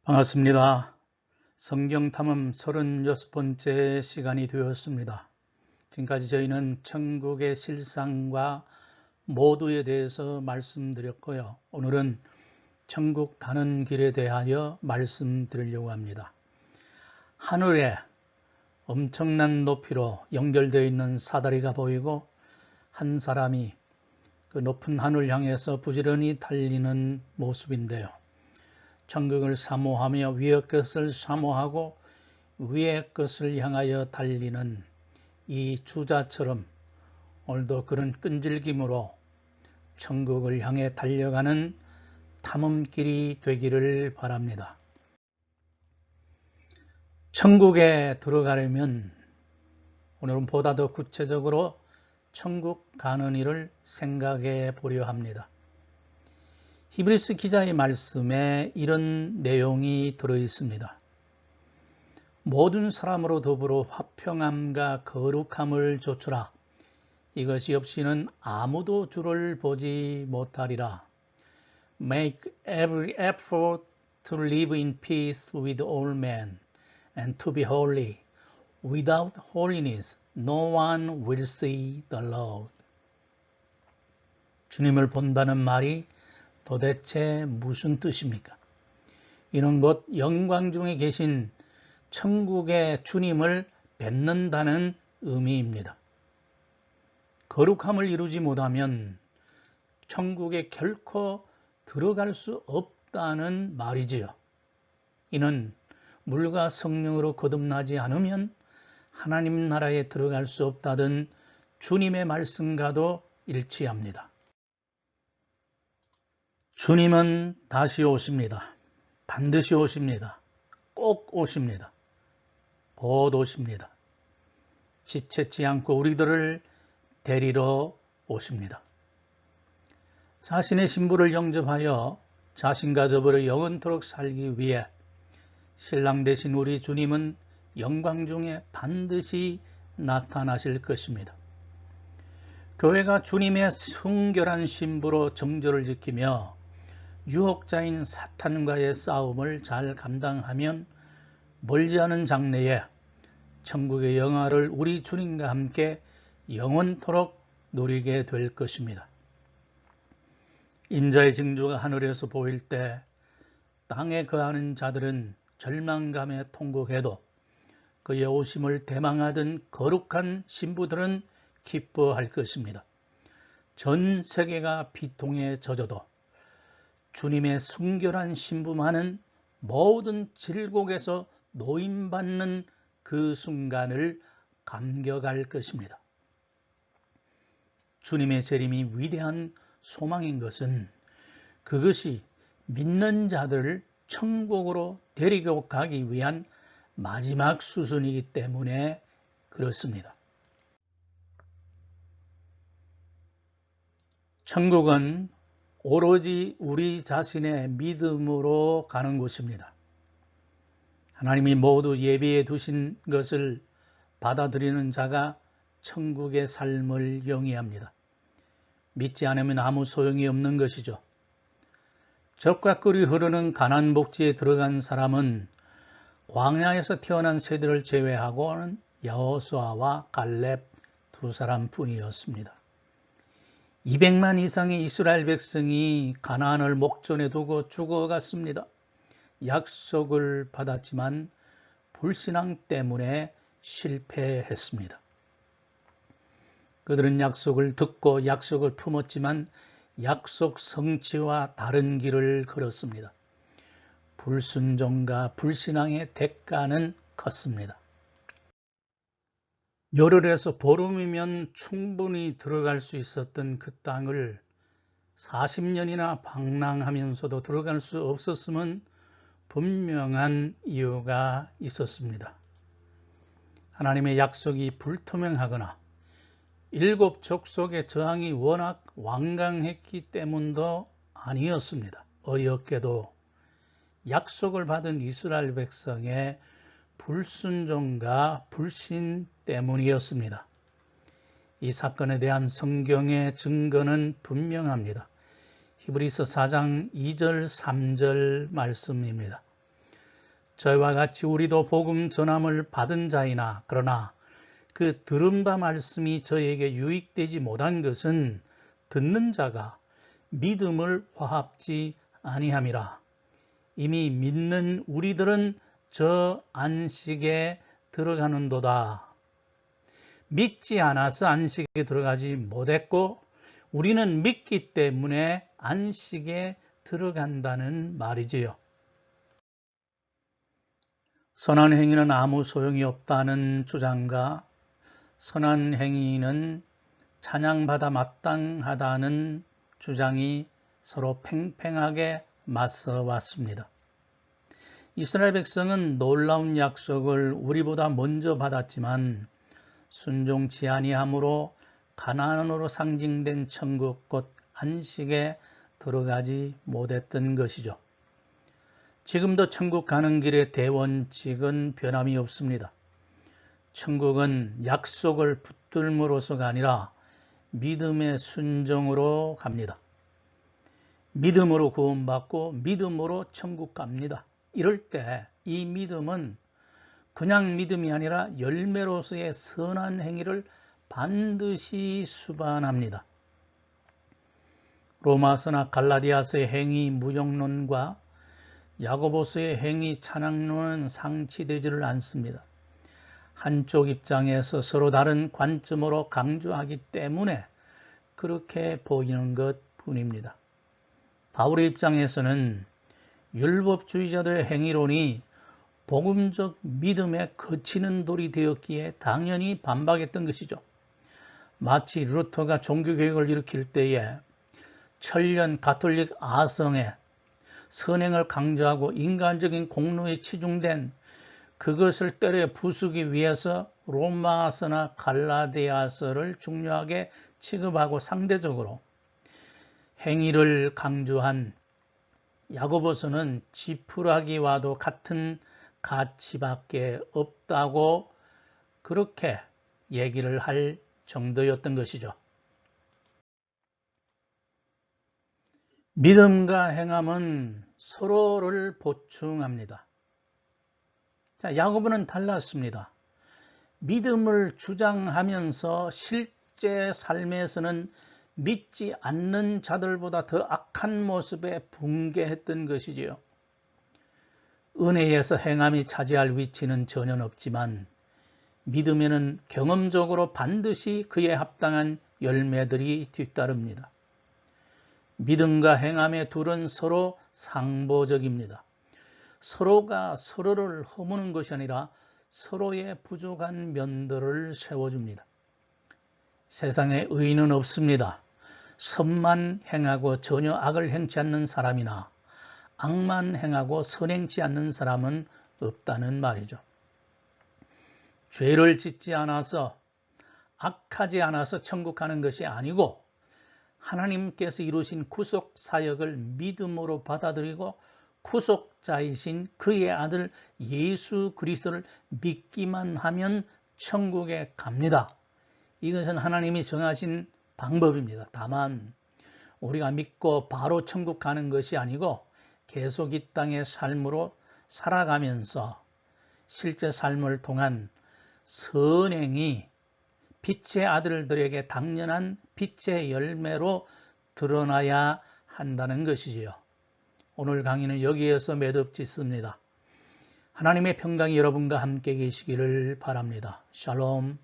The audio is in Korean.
반갑습니다. 성경 탐험 36번째 시간이 되었습니다. 지금까지 저희는 천국의 실상과 모두에 대해서 말씀드렸고요. 오늘은 천국 가는 길에 대하여 말씀드리려고 합니다. 하늘에 엄청난 높이로 연결되어 있는 사다리가 보이고 한 사람이 그 높은 하늘 향해서 부지런히 달리는 모습인데요. 천국을 사모하며 위의 것을 사모하고 위의 것을 향하여 달리는 이 주자처럼 오늘도 그런 끈질김으로 천국을 향해 달려가는 탐험길이 되기를 바랍니다. 천국에 들어가려면 오늘은 보다 더 구체적으로 천국 가는 일을 생각해 보려 합니다. 히브리서 기자의 말씀에 이런 내용이 들어 있습니다. 모든 사람으로 더불어 화평함과 거룩함을 좇으라. 이것이 없이는 아무도 주를 보지 못하리라. Make every effort to live in peace with all men and to be holy. Without holiness, no one will see the Lord. 주님을 본다는 말이 도대체 무슨 뜻입니까? 이는 곧 영광 중에 계신 천국의 주님을 뵙는다는 의미입니다. 거룩함을 이루지 못하면 천국에 결코 들어갈 수 없다는 말이지요. 이는 물과 성령으로 거듭나지 않으면 하나님 나라에 들어갈 수 없다던 주님의 말씀과도 일치합니다. 주님은 다시 오십니다. 반드시 오십니다. 꼭 오십니다. 곧 오십니다. 지체치 않고 우리들을 데리러 오십니다. 자신의 신부를 영접하여 자신과 더불어 영원토록 살기 위해 신랑 되신 우리 주님은 영광 중에 반드시 나타나실 것입니다. 교회가 주님의 순결한 신부로 정절을 지키며 유혹자인 사탄과의 싸움을 잘 감당하면 멀지 않은 장래에 천국의 영화를 우리 주님과 함께 영원토록 누리게 될 것입니다. 인자의 징조가 하늘에서 보일 때 땅에 거하는 자들은 절망감에 통곡해도 그의 오심을 대망하던 거룩한 신부들은 기뻐할 것입니다. 전 세계가 비통에 젖어도 주님의 순결한 신부만은 모든 질곡에서 노임받는 그 순간을 감격할 것입니다. 주님의 재림이 위대한 소망인 것은 그것이 믿는 자들을 천국으로 데리고 가기 위한 마지막 수순이기 때문에 그렇습니다. 천국은 오로지 우리 자신의 믿음으로 가는 곳입니다. 하나님이 모두 예비해 두신 것을 받아들이는 자가 천국의 삶을 영위합니다. 믿지 않으면 아무 소용이 없는 것이죠. 젖과 꿀이 흐르는 가나안 복지에 들어간 사람은 광야에서 태어난 세대를 제외하고는 여호수아와 갈렙 두 사람뿐이었습니다. 200만 이상의 이스라엘 백성이 가나안을 목전에 두고 죽어갔습니다. 약속을 받았지만 불신앙 때문에 실패했습니다. 그들은 약속을 듣고 약속을 품었지만 약속 성취와 다른 길을 걸었습니다. 불순종과 불신앙의 대가는 컸습니다. 열흘에서 보름이면 충분히 들어갈 수 있었던 그 땅을 40년이나 방랑하면서도 들어갈 수 없었음은 분명한 이유가 있었습니다. 하나님의 약속이 불투명하거나 7 족속의 저항이 워낙 완강했기 때문도 아니었습니다. 어이없게도 약속을 받은 이스라엘 백성의 불순종과 불신 때문이었습니다. 이 사건에 대한 성경의 증거는 분명합니다. 히브리서 4장 2절 3절 말씀입니다. 저희와 같이 우리도 복음 전함을 받은 자이나 그러나 그 들은 바 말씀이 저에게 유익되지 못한 것은 듣는 자가 믿음을 화합지 아니함이라. 이미 믿는 우리들은 저 안식에 들어가는도다. 믿지 않아서 안식에 들어가지 못했고 우리는 믿기 때문에 안식에 들어간다는 말이지요. 선한 행위는 아무 소용이 없다는 주장과 선한 행위는 찬양받아 마땅하다는 주장이 서로 팽팽하게 맞서 왔습니다. 이스라엘 백성은 놀라운 약속을 우리보다 먼저 받았지만 순종치 아니함으로 가나안으로 상징된 천국 곧 안식에 들어가지 못했던 것이죠. 지금도 천국 가는 길의 대원칙은 변함이 없습니다. 천국은 약속을 붙들므로서가 아니라 믿음의 순종으로 갑니다. 믿음으로 구원받고 믿음으로 천국 갑니다. 이럴 때 이 믿음은 그냥 믿음이 아니라 열매로서의 선한 행위를 반드시 수반합니다. 로마서나 갈라디아서의 행위 무용론과 야고보서의 행위 찬양론은 상치되지를 않습니다. 한쪽 입장에서 서로 다른 관점으로 강조하기 때문에 그렇게 보이는 것뿐입니다. 바울의 입장에서는 율법주의자들의 행위론이 복음적 믿음에 거치는 돌이 되었기에 당연히 반박했던 것이죠. 마치 루터가 종교개혁을 일으킬 때에 천년 가톨릭 아성에 선행을 강조하고 인간적인 공로에 치중된 그것을 때려 부수기 위해서 로마서나 갈라디아서를 중요하게 취급하고 상대적으로 행위를 강조한 야고보서는 지푸라기와도 같은 가치밖에 없다고 그렇게 얘기를 할 정도였던 것이죠. 믿음과 행함은 서로를 보충합니다. 자, 야고보는 달랐습니다. 믿음을 주장하면서 실제 삶에서는 믿지 않는 자들보다 더 악한 모습에 붕괴했던 것이지요. 은혜에서 행함이 차지할 위치는 전혀 없지만 믿음에는 경험적으로 반드시 그에 합당한 열매들이 뒤따릅니다. 믿음과 행함의 둘은 서로 상보적입니다. 서로가 서로를 허무는 것이 아니라 서로의 부족한 면들을 세워줍니다. 세상에 의인은 없습니다. 선만 행하고 전혀 악을 행치 않는 사람이나 악만 행하고 선행치 않는 사람은 없다는 말이죠. 죄를 짓지 않아서 악하지 않아서 천국 가는 것이 아니고 하나님께서 이루신 구속 사역을 믿음으로 받아들이고 구속자이신 그의 아들 예수 그리스도를 믿기만 하면 천국에 갑니다. 이것은 하나님이 정하신 방법입니다. 다만 우리가 믿고 바로 천국 가는 것이 아니고 계속 이 땅의 삶으로 살아가면서 실제 삶을 통한 선행이 빛의 아들들에게 당연한 빛의 열매로 드러나야 한다는 것이지요. 오늘 강의는 여기에서 매듭짓습니다. 하나님의 평강이 여러분과 함께 계시기를 바랍니다. 샬롬.